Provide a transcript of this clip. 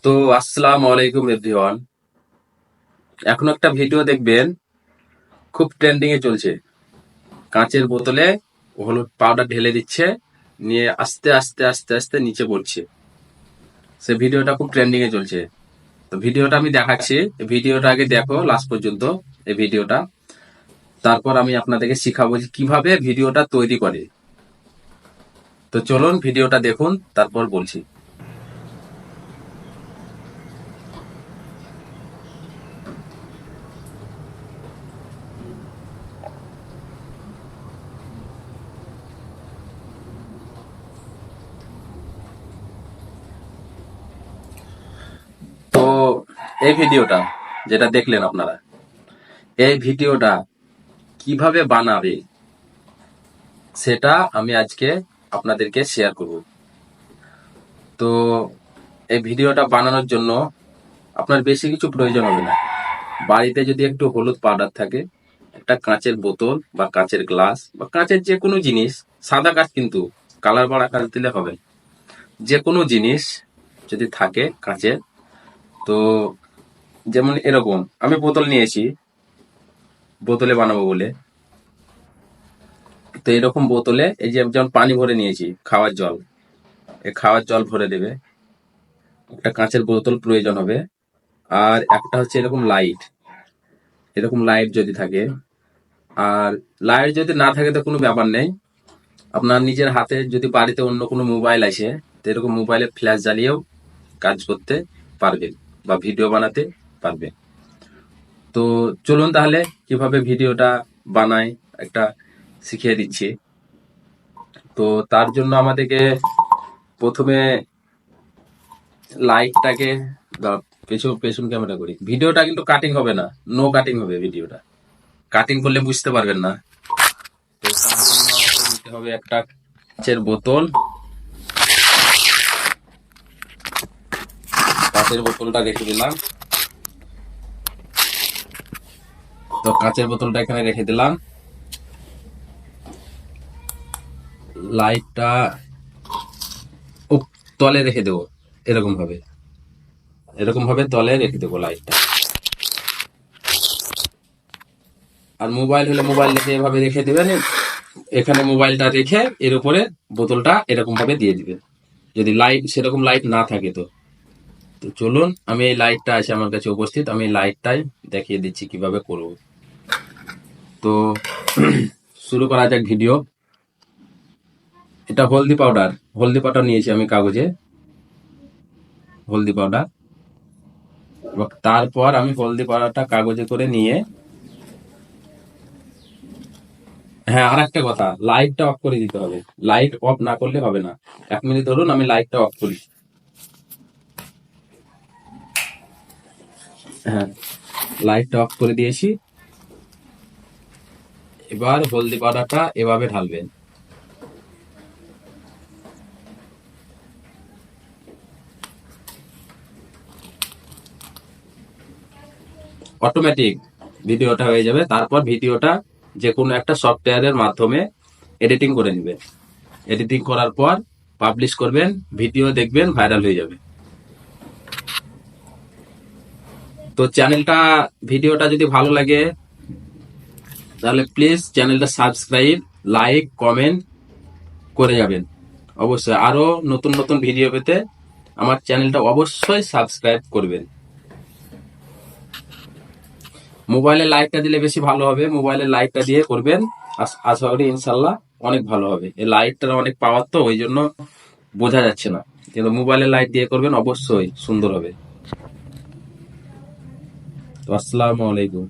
তো আসসালামু আলাইকুম এভরিওয়ান। এখন একটা ভিডিও দেখবেন, খুব ট্রেন্ডিং এ চলছে। কাঁচের বোতলে হলুদ পাউডার ঢেলে দিচ্ছে, নিয়ে আস্তে আস্তে আস্তে আস্তে নিচে পড়ছে। সে ভিডিওটা খুব ট্রেন্ডিং এ চলছে। তো ভিডিওটা আমি দেখাচ্ছি, ভিডিওটা আগে দেখো লাস্ট পর্যন্ত এই ভিডিওটা। তারপর আমি আপনাদেরকে শিখাবো যে কিভাবে ভিডিওটা তৈরি করে। তো চলুন ভিডিওটা দেখুন, তারপর বলছি। তো এই ভিডিওটা যেটা দেখলেন আপনারা, এই ভিডিওটা কিভাবে বানাবে সেটা আমি আজকে আপনাদেরকে শেয়ার করব। তো এই ভিডিওটা বানানোর জন্য আপনার বেশি কিছু প্রয়োজন হবে না। বাড়িতে যদি একটু হলুদ পাউডার থাকে, একটা কাঁচের বোতল বা কাঁচের গ্লাস বা কাঁচের যে কোনো জিনিস, সাদা কাঁচ কিন্তু, কালার বাড়া কাঁচ দিলে হবে না। যে কোনো জিনিস যদি থাকে কাঁচের, তো যেমন এরকম আমি বোতল নিয়েছি, বোতলে বানাবো বলে। তো এরকম বোতলে এই যে যেমন পানি ভরে নিয়েছি, খাওয়ার জল, এই খাওয়ার জল ভরে দেবে। একটা কাঁচের বোতল প্রয়োজন হবে। আর একটা হচ্ছে এরকম লাইট, এরকম লাইট যদি থাকে। আর লাইট যদি না থাকে তো কোনো ব্যাপার নেই, আপনার নিজের হাতে যদি বাড়িতে অন্য কোনো মোবাইল আসে, তো এরকম মোবাইলে ফ্ল্যাশ জ্বালিয়েও কাজ করতে পারবেন বা ভিডিও বানাতে পারবেন। তো চলুন তাহলে কিভাবে ভিডিওটা বানাই একটা শিখিয়ে দিচ্ছি। তো তার জন্য আমাদেরকে প্রথমে লাইটটাকে পেছন পেছন ক্যামেরা করি। ভিডিওটা কিন্তু কাটিং হবে না, নো কাটিং হবে ভিডিওটা। কাটিং করলে বুঝতে পারবেন না। তো তার জন্য আমাকে নিতে হবে একটা কাঁচের বোতল। কাঁচের বোতলটা রেখে দিলাম। তো কাঁচের বোতলটা এখানে রেখে দিলাম। লাইটটা তলে রেখে দেবো, এরকম ভাবে, এরকম ভাবে তলে রেখে দেবো লাইটটা। আর মোবাইল হলে মোবাইল রেখে এভাবে রেখে দিবেন। এখানে মোবাইলটা রেখে এর উপরে বোতলটা এরকম ভাবে দিয়ে দিবেন, যদি লাইট সেরকম লাইট না থাকে তো। তো চলুন, আমি এই লাইটটা আছে আমার কাছে উপস্থিত, আমি এই লাইটটাই দেখিয়ে দিচ্ছি কিভাবে করব। তো শুরু করা যাক ভিডিও। এটা হলদি পাউডার, হলদি পাউডার নিয়েছি আমি কাগজে, হলদি পাউডার। এবং তারপর আমি হলদি পাউডারটা কাগজে করে নিয়ে, হ্যাঁ আর একটা কথা, লাইটটা অফ করে দিতে হবে। লাইট অফ না করলে হবে না। 1 মিনিট ধরুন, আমি লাইটটা অফ করি। হ্যাঁ, লাইটটা অফ করে দিয়েছি। এবার হলদি পাউডারটা এভাবে ঢালবেন। অটোমেটিক ভিডিওটা হয়ে যাবে। তারপর ভিডিওটা যে কোনো একটা সফটওয়্যারের মাধ্যমে এডিটিং করে নেবেন। এডিটিং করার পর পাবলিশ করবেন, ভিডিও দেখবেন, ভাইরাল হয়ে যাবে। তো চ্যানেলটা, ভিডিওটা যদি ভালো লাগে তাহলে প্লিজ চ্যানেলটা সাবস্ক্রাইব, লাইক, কমেন্ট করে যাবেন। অবশ্যই আরো নতুন নতুন ভিডিও পেতে আমার চ্যানেলটা অবশ্যই সাবস্ক্রাইব করবেন। মোবাইলে লাইকটা দিলে বেশি ভালো হবে, মোবাইলে লাইকটা দিয়ে করবেন। আশা করি ইনশাল্লাহ অনেক ভালো হবে। এই লাইটটার অনেক পাওয়ার, তো ওই জন্য বোঝা যাচ্ছে না, কিন্তু মোবাইলে লাইট দিয়ে করবেন, অবশ্যই সুন্দর হবে। তো আসসালামু আলাইকুম।